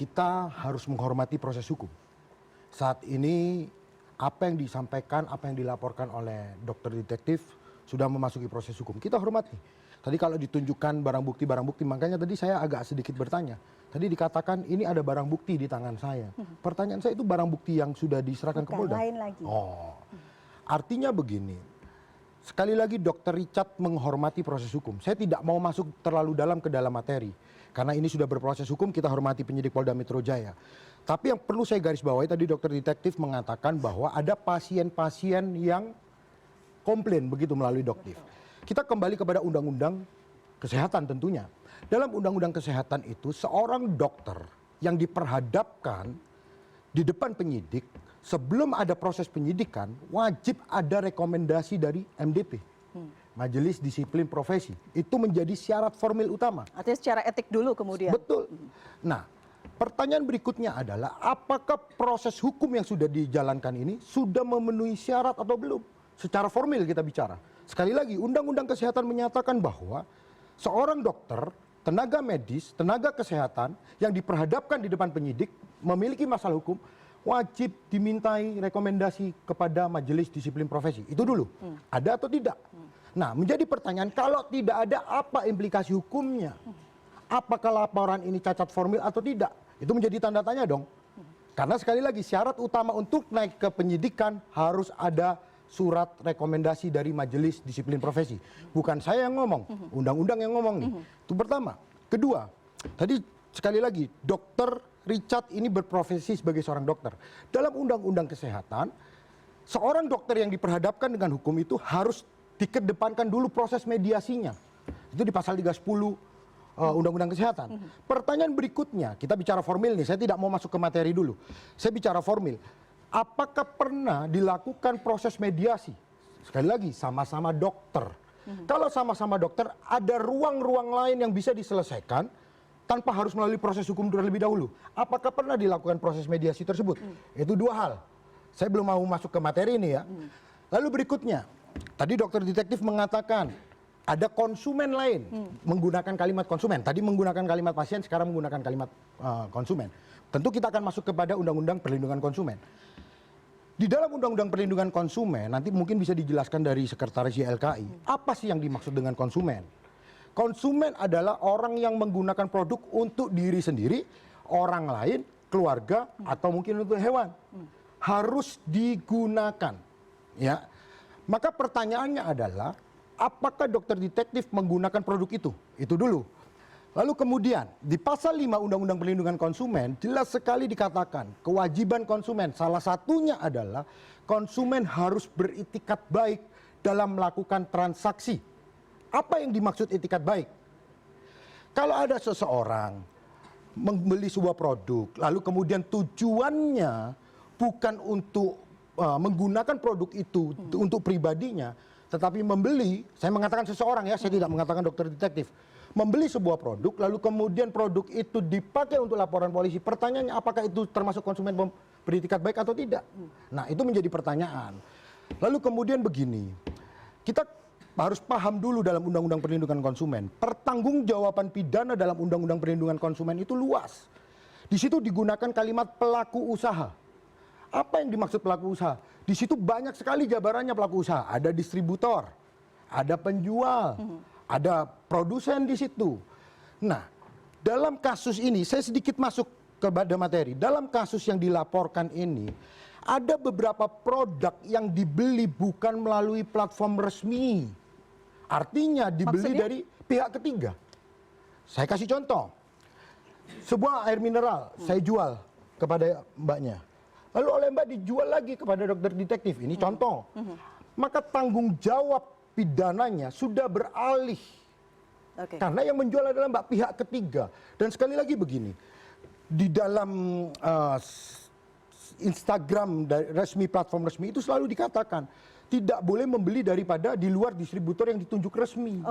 kita harus menghormati proses hukum. Saat ini apa yang disampaikan, apa yang dilaporkan oleh dokter detektif sudah memasuki proses hukum. Kita hormati. Tadi kalau ditunjukkan barang bukti, makanya tadi saya agak sedikit bertanya. Tadi dikatakan ini ada barang bukti di tangan saya. Pertanyaan saya itu barang bukti yang sudah diserahkan ke Polda. Lain lagi. Oh, artinya begini. Sekali lagi Dr. Richard menghormati proses hukum. Saya tidak mau masuk terlalu dalam ke dalam materi. Karena ini sudah berproses hukum, kita hormati penyidik Polda Metro Jaya. Tapi yang perlu saya garis bawahi, tadi dokter detektif mengatakan bahwa ada pasien-pasien yang komplain begitu melalui doktif. Kita kembali kepada undang-undang kesehatan tentunya. Dalam undang-undang kesehatan itu, seorang dokter yang diperhadapkan di depan penyidik, sebelum ada proses penyidikan, wajib ada rekomendasi dari MDP. Majelis Disiplin Profesi. Itu menjadi syarat formil utama. Artinya secara etik dulu kemudian. Betul. Nah, pertanyaan berikutnya adalah apakah proses hukum yang sudah dijalankan ini sudah memenuhi syarat atau belum? Secara formil kita bicara. Sekali lagi, Undang-Undang Kesehatan menyatakan bahwa seorang dokter, tenaga medis, tenaga kesehatan yang diperhadapkan di depan penyidik memiliki masalah hukum, wajib dimintai rekomendasi kepada Majelis Disiplin Profesi. Itu dulu. Ada atau tidak? Nah, menjadi pertanyaan, kalau tidak ada, apa implikasi hukumnya? Apakah laporan ini cacat formil atau tidak? Itu menjadi tanda tanya dong. Karena sekali lagi, syarat utama untuk naik ke penyidikan harus ada surat rekomendasi dari Majelis Disiplin Profesi. Bukan saya yang ngomong, undang-undang yang ngomong nih. Itu pertama. Kedua, tadi sekali lagi, Dr. Richard ini berprofesi sebagai seorang dokter. Dalam undang-undang kesehatan, seorang dokter yang diperhadapkan dengan hukum itu harus dikedepankan dulu proses mediasinya. Itu di pasal 310 Undang-Undang Kesehatan. Pertanyaan berikutnya, kita bicara formil nih, saya tidak mau masuk ke materi dulu. Saya bicara formil. Apakah pernah dilakukan proses mediasi? Sekali lagi, sama-sama dokter. Kalau sama-sama dokter, ada ruang-ruang lain yang bisa diselesaikan tanpa harus melalui proses hukum terlebih dahulu. Apakah pernah dilakukan proses mediasi tersebut? Itu dua hal. Saya belum mau masuk ke materi ini ya. Lalu berikutnya, tadi dokter detektif mengatakan ada konsumen lain menggunakan kalimat konsumen. Tadi menggunakan kalimat pasien, sekarang menggunakan kalimat konsumen. Tentu kita akan masuk kepada Undang-Undang Perlindungan Konsumen. Di dalam Undang-Undang Perlindungan Konsumen, nanti mungkin bisa dijelaskan dari Sekretaris YLKI, apa sih yang dimaksud dengan konsumen? Konsumen adalah orang yang menggunakan produk untuk diri sendiri, orang lain, keluarga, atau mungkin untuk hewan. Harus digunakan. Ya. Maka pertanyaannya adalah, apakah dokter detektif menggunakan produk itu? Itu dulu. Lalu kemudian, di pasal 5 Undang-Undang Perlindungan Konsumen, jelas sekali dikatakan, kewajiban konsumen, salah satunya adalah konsumen harus beritikat baik dalam melakukan transaksi. Apa yang dimaksud itikat baik? Kalau ada seseorang membeli sebuah produk, lalu kemudian tujuannya bukan untuk menggunakan produk itu untuk pribadinya, tetapi membeli, saya mengatakan seseorang ya, saya tidak mengatakan dokter detektif, membeli sebuah produk, lalu kemudian produk itu dipakai untuk laporan polisi. Pertanyaannya, apakah itu termasuk konsumen beritikat baik atau tidak? Nah, itu menjadi pertanyaan. Lalu kemudian begini, kita harus paham dulu dalam Undang-Undang Perlindungan Konsumen. Pertanggungjawaban pidana dalam Undang-Undang Perlindungan Konsumen itu luas. Di situ digunakan kalimat pelaku usaha. Apa yang dimaksud pelaku usaha? Di situ banyak sekali jabarannya pelaku usaha. Ada distributor, ada penjual, ada produsen di situ. Nah, dalam kasus ini, saya sedikit masuk kepada materi. Dalam kasus yang dilaporkan ini, ada beberapa produk yang dibeli bukan melalui platform resmi. Artinya dibeli dari pihak ketiga. Saya kasih contoh. Sebuah air mineral, saya jual kepada mbaknya. Lalu oleh mbak dijual lagi kepada dokter detektif. Ini contoh. Maka tanggung jawab pidananya sudah beralih. Karena yang menjual adalah mbak pihak ketiga. Dan sekali lagi begini, di dalam Instagram resmi, platform resmi itu selalu dikatakan tidak boleh membeli daripada di luar distributor yang ditunjuk resmi.